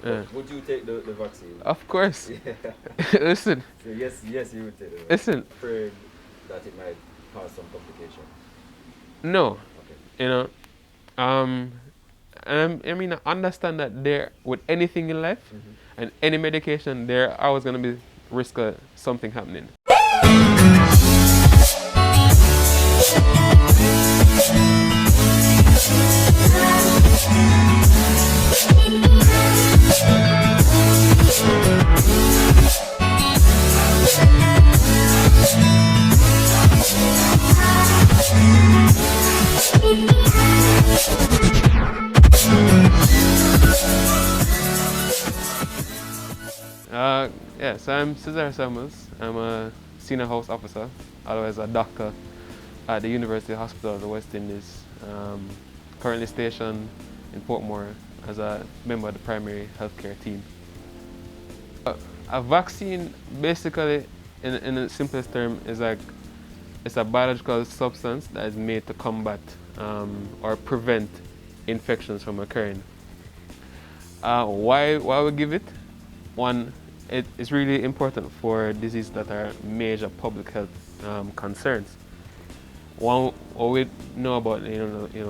Would you take the vaccine? Of course. Yeah. Listen, So yes, you would take the vaccine. listen. Afraid that it might cause some complication. No, Okay. you know, um, I mean, I understand that there with anything in life Mm-hmm. and any medication, there always gonna be risk of something happening. Yes, I'm Cesar Samuels. I'm a senior house officer, otherwise a doctor at the University Hospital of the West Indies. Currently stationed in Portmore as a member of the primary healthcare team. A vaccine, basically, in the simplest term, is like it's a biological substance that is made to combat or prevent infections from occurring. Why we give it? One, it is really important for diseases that are major public health concerns. One, what we know about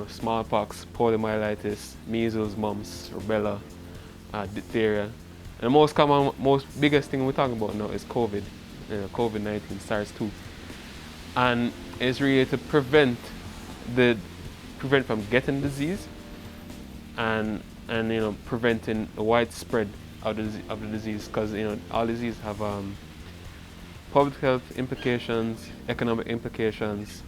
smallpox, poliomyelitis, measles, mumps, rubella, diphtheria, and the most common, most biggest thing we're talking about now is COVID, COVID-19, SARS-2, and it's really to prevent from getting disease and preventing the widespread of the disease, because all diseases have public health implications, economic implications,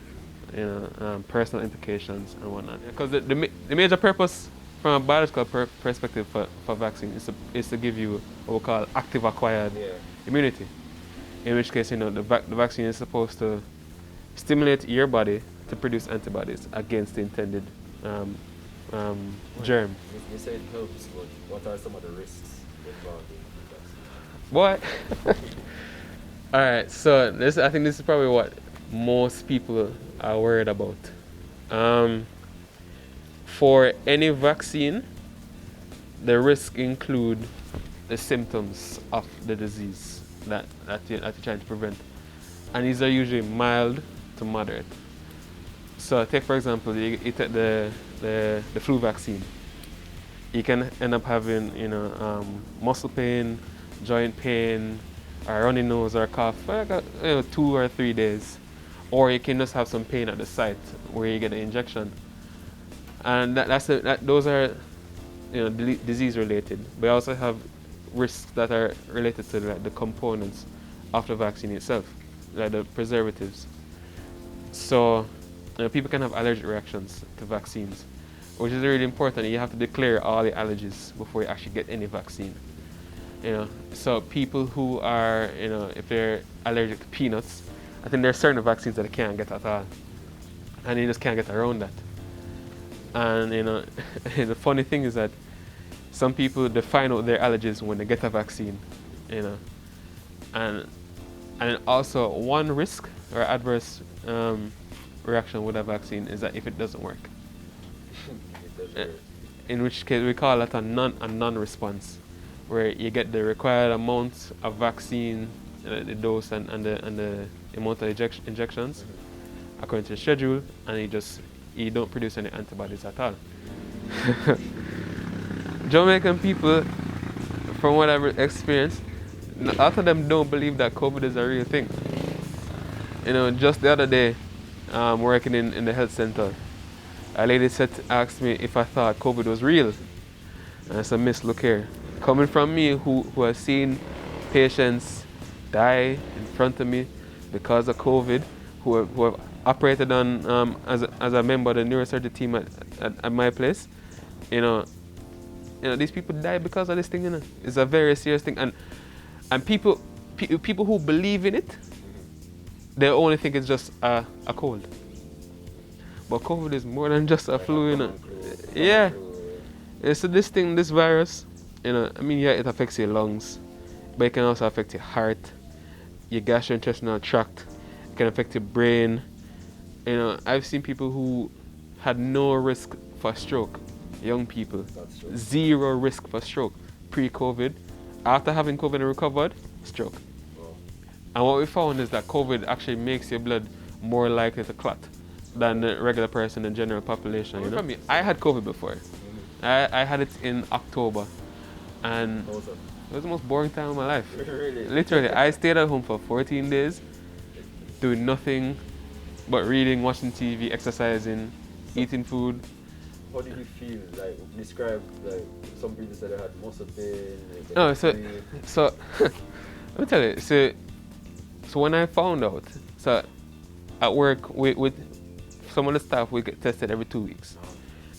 personal implications and whatnot. Because the major purpose from a biological perspective for vaccine is to give you what we call active acquired immunity. In which case, the vaccine is supposed to stimulate your body to produce antibodies against the intended germ. You say it helps, but what are some of the risks involved in vaccine? What? All right. So I think this is probably what most people are worried about. For any vaccine, the risk include the symptoms of the disease that you're trying to prevent, and these are usually mild to moderate. So take for example, you take the flu vaccine. You can end up having muscle pain, joint pain, a runny nose or a cough for like 2 or 3 days, or you can just have some pain at the site where you get the injection, and those are disease related. But you also have risks that are related to the components of the vaccine itself, like the preservatives. So people can have allergic reactions to vaccines, which is really important. You have to declare all the allergies before you actually get any vaccine. So people who are, if they're allergic to peanuts, I think there are certain vaccines that they can't get at all, and you just can't get around that. And the funny thing is that some people, they find out their allergies when they get a vaccine, and also one risk or adverse reaction with a vaccine is that if it doesn't work, in which case we call that a non-response, where you get the required amount of vaccine, the dose and the amount of injections according to the schedule, and you don't produce any antibodies at all. Jamaican people, from what I've experienced, a lot of them don't believe that COVID is a real thing. Just the other day, working in the health center, a lady asked me if I thought COVID was real. And I said, "Miss, look here. Coming from me, who has seen patients die in front of me because of COVID, who have operated on as a member of the neurosurgery team at my place, these people die because of this thing. It's a very serious thing, and people who believe in it, they only think it's just a cold. But COVID is more than just a flu, Yeah. So this virus, it affects your lungs, but it can also affect your heart, your gastrointestinal tract. It can affect your brain. I've seen people who had no risk for stroke, young people, zero risk for stroke, pre-COVID. After having COVID and recovered, stroke. Wow. And what we found is that COVID actually makes your blood more likely to clot than the regular person and general population. You know? For me, I had COVID before. I had it in October, and How was that? it was the most boring time of my life. Really? Literally, I stayed at home for 14 days, doing nothing but reading, watching TV, exercising, eating food. How did you feel? Like, describe, like, some people said they had muscle pain. No, so let me tell you. So when I found out, so at work with some of the staff, we get tested every 2 weeks.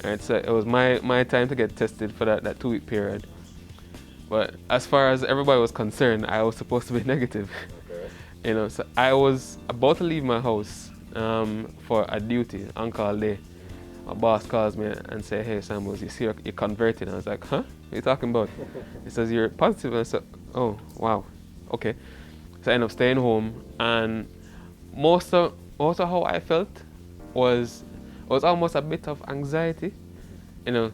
Right, so it was my time to get tested for that 2 week period. But as far as everybody was concerned, I was supposed to be negative. Okay. You know, so I was about to leave my house for a duty, on-call day. My boss calls me and say, "Hey, Samuels, you see you're converted." I was like, "Huh? What are you talking about?" He says, "You're positive." And I said, "Oh, wow, okay." So I ended up staying home, and most of how I felt was almost a bit of anxiety, you know,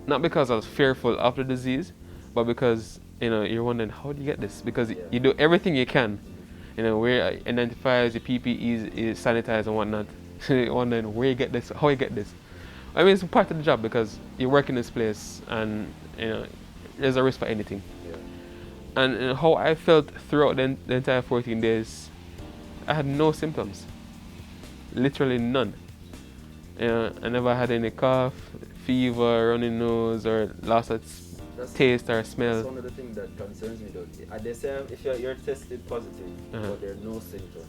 not because I was fearful of the disease, but because, you know, you're wondering, how do you get this? Because you do everything you can, you know, wear identifiers, your PPEs, is sanitized and whatnot. You're wondering where you get this, how you get this. I mean, it's part of the job because you work in this place, and, you know, there's a risk for anything. Yeah. And how I felt throughout the entire 14 days, I had no symptoms, literally none. You know, I never had any cough, fever, runny nose, or loss of taste or smell. That's one of the things that concerns me though. They say if you're tested positive, but there are no symptoms,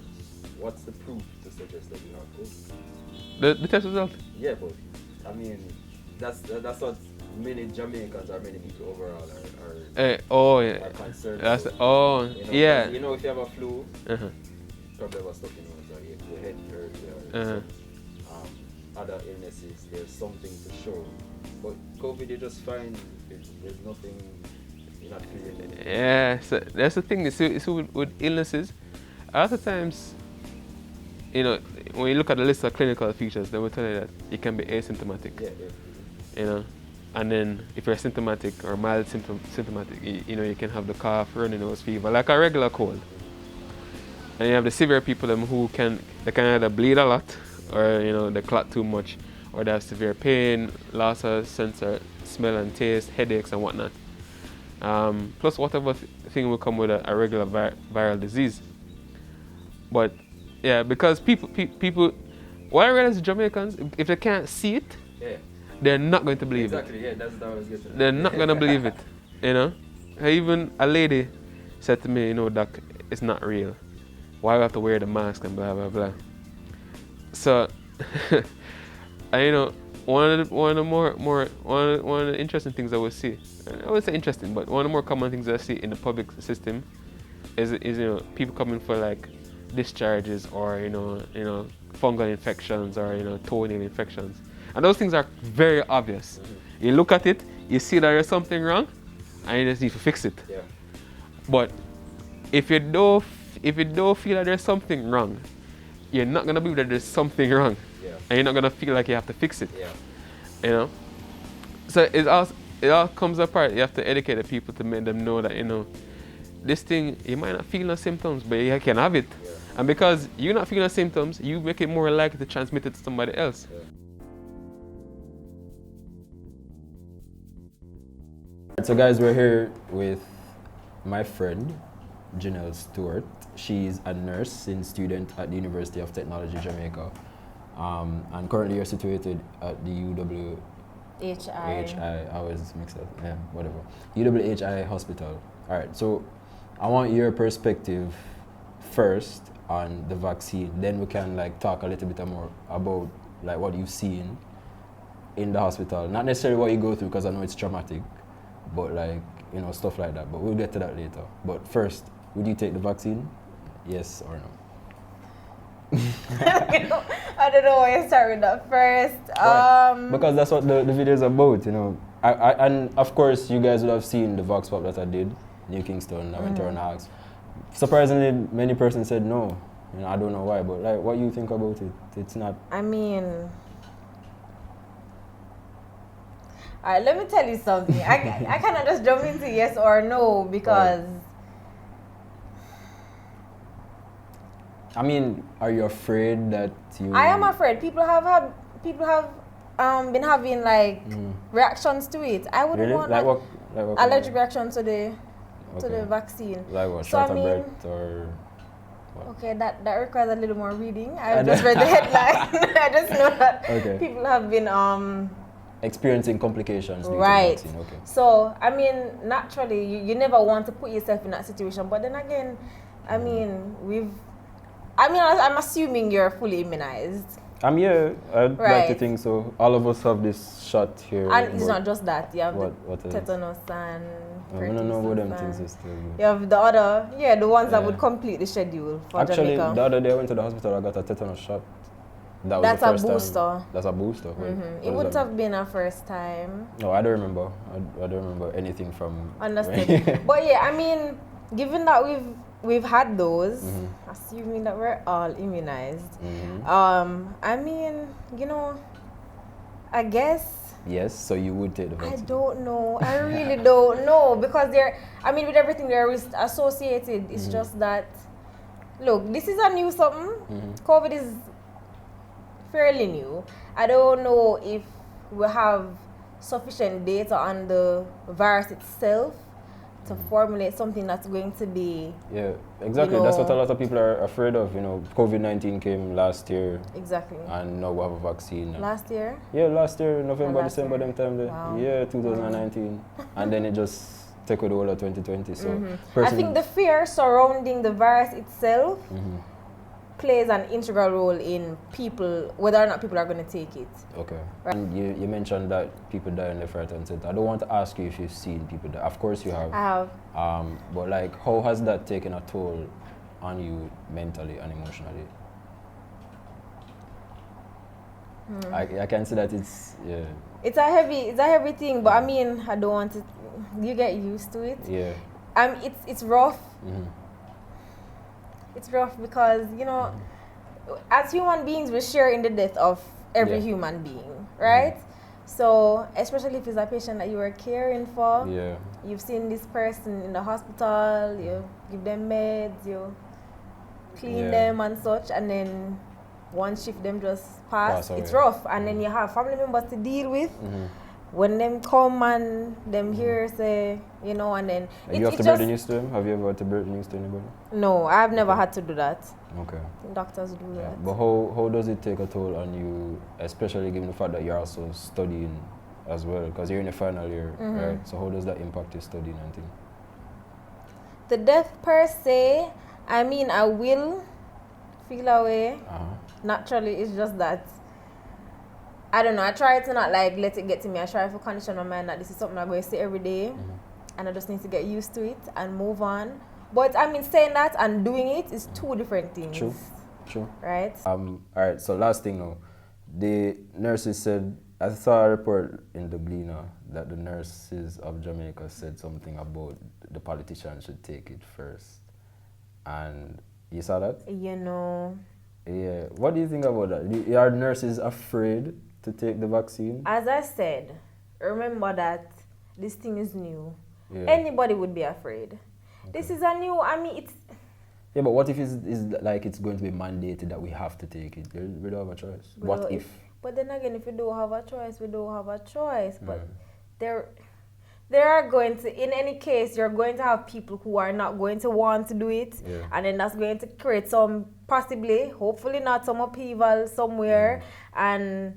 what's the proof to suggest that you have COVID? The test result? Yeah, but I mean, that's what many Jamaicans or many people overall are concerned about. You know, yeah. You know, if you have a flu, probably have a stuffy nose or your head hurts, other illnesses, there's something to show. But COVID, you just find there's nothing, you're not feeling anything. Yeah, so that's the thing. So with illnesses, a lot of times, you know, when you look at the list of clinical features, they will tell you that it can be asymptomatic. Yeah. You know, and then if you're symptomatic or mild symptomatic, you know, you can have the cough, runny nose, fever, like a regular cold. And you have the severe people who can either bleed a lot, or, you know, they clot too much, or they have severe pain, loss of sense of smell and taste, headaches and whatnot. Plus whatever thing will come with a regular viral disease. But yeah, because people, what I realize is Jamaicans, if they can't see it, they're not going to believe it. Exactly, yeah, that's what I was getting at. They're not going to believe it, you know. Even a lady said to me, you know, "Doc, it's not real. Why do I have to wear the mask and blah blah blah?" So, and, you know, one of the interesting things I would see, I would say interesting, but one of the more common things I see in the public system is you know, people coming for like discharges, or you know fungal infections, or, you know, toenail infections, and those things are very obvious. You look at it, you see that there's something wrong, and you just need to fix it. Yeah. But if you don't feel that there's something wrong, you're not gonna believe that there's something wrong, and you're not gonna feel like you have to fix it. Yeah. You know. So it all comes apart. You have to educate the people to make them know that, you know, this thing, you might not feel no symptoms, but you can have it. Yeah. And because you're not feeling the symptoms, you make it more likely to transmit it to somebody else. Yeah. So guys, we're here with my friend Janelle Stewart. She's a nurse and student at the University of Technology, Jamaica. And currently you're situated at the UWHI. I was mixed up, yeah, whatever. UWHI Hospital. All right, so I want your perspective first on the vaccine. Then we can like talk a little bit more about like what you've seen in the hospital. Not necessarily what you go through, because I know it's traumatic, but like, you know, stuff like that. But we'll get to that later. But first, would you take the vaccine? Yes or no? I don't know why you start with that first. Right. Because that's what the video is about, you know. And of course, you guys would have seen the Vox Pop that I did, New Kingston. I went around and asked. Surprisingly, many persons said no. You know, I don't know why, but like, what you think about it? It's not. I mean, Alright, let me tell you something. I cannot just jump into yes or no because I mean, are you afraid that you? I am afraid. People have been having like reactions to it. I wouldn't Really? want Like like, what? allergic reaction to the Okay. vaccine. Like what? So, Short I of mean- breath or? What? Okay, that requires a little more reading. I just read the headline. I just know that Okay. people have been Experiencing complications due to the right. vaccine. Okay. So I mean, naturally, you never want to put yourself in that situation. But then again, I mean, I'm assuming you're fully immunized, I'd like to Right. think so. All of us have this shot here. and it's but not just that. You have what the else? tetanus and I don't know what them pertussis things is and still. you have the other, the ones that Yeah. would complete the schedule for Actually, Jamaica. the other day I went to the hospital. I got a tetanus shot. That was That's the a first booster. Time. That's a booster. What It does wouldn't that have been a first time. mean? No, I don't remember. I don't remember anything from. Understood. But yeah, I mean, given that we've had those, assuming that we're all immunized, I mean, I guess Yes, so you would take the I vaccine. don't know. I really don't know because with everything there is associated. It's just that, look, this is a new something. COVID is fairly new. I don't know if we have sufficient data on the virus itself to formulate something that's going to be Yeah, exactly. That's what a lot of people are afraid of. COVID-19 came last year, exactly. and now we have a vaccine. Last year, Yeah, last year, November, last December, year. them time there. Wow. Yeah, 2019. And then it just took with the whole of 2020. So, I think the fear surrounding the virus itself Mhm. plays an integral role in people, whether or not people are going to take it. Okay. And you mentioned that people die in left, right, and center. I don't want to ask you if you've seen people die. Of course you have. I have. But like, how has that taken a toll on you mentally and emotionally? I can see that it's It's a heavy thing, but I mean, I don't want to. You get used to it. yeah. It's rough. Mhm. It's rough because as human beings, we share in the death of every Yeah. human being, right? So especially if it's a patient that you are caring for, Yeah. you've seen this person in the hospital, you give them meds, you clean Yeah. them and such, and then one shift them just pass. Pass away. It's rough, and then you have family members to deal with. Mhm. When them come and them here say, and then You have to break the news to them? Have you ever had to break the news to anybody? No, I've never had to do that. Okay. Doctors do Yeah. that. But how does it take a toll on you, especially given the fact that you're also studying as well, because you're in the final year, right? So how does that impact your studying and things? The death per se, I mean, I will feel away. Naturally, it's just that I don't know. I try to not let it get to me. I try to condition my mind that this is something I'm going to see every day, and I just need to get used to it and move on. But I mean, saying that and doing it is two different things. True. Right? All right, so last thing now. The nurses said, I saw a report in the Gleaner that the nurses of Jamaica said something about the politicians should take it first. And you saw that? Yeah. What do you think about that? Are nurses afraid to take the vaccine? As I said, remember that this thing is new. Yeah. Anybody would be afraid. This is a new, it's... Yeah, but what if it's going to be mandated that we have to take it? We don't have a choice. What if? But then again, if we don't have a choice, we don't have a choice. But there are going to, in any case, you're going to have people who are not going to want to do it. Yeah. And then that's going to create some, possibly, hopefully not, some upheaval somewhere. And,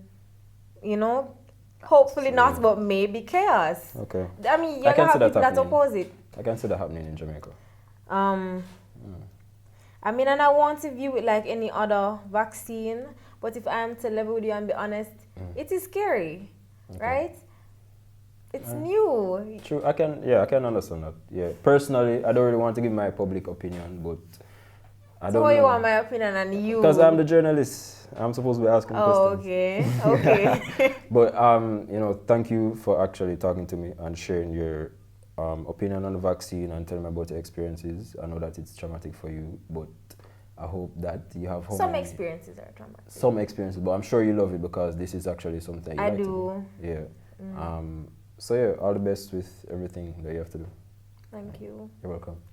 hopefully not, but maybe chaos. Okay. I mean, you're going to have people that oppose it. I can see that happening in Jamaica. I mean, and I want to view it like any other vaccine, but if I am to level with you and be honest, it is scary, right? It's new. True, I can understand that. Yeah, personally, I don't really want to give my public opinion, but I don't know. So you want my opinion and you? Because I'm the journalist. I'm supposed to be asking questions. Okay. But thank you for actually talking to me and sharing your opinion on the vaccine and telling me about your experiences. I know that it's traumatic for you, but I hope that you have some experiences are traumatic. Some experiences, but I'm sure you love it because this is actually something you I like do. to do. Yeah. So yeah, all the best with everything that you have to do. Thank you. You're welcome.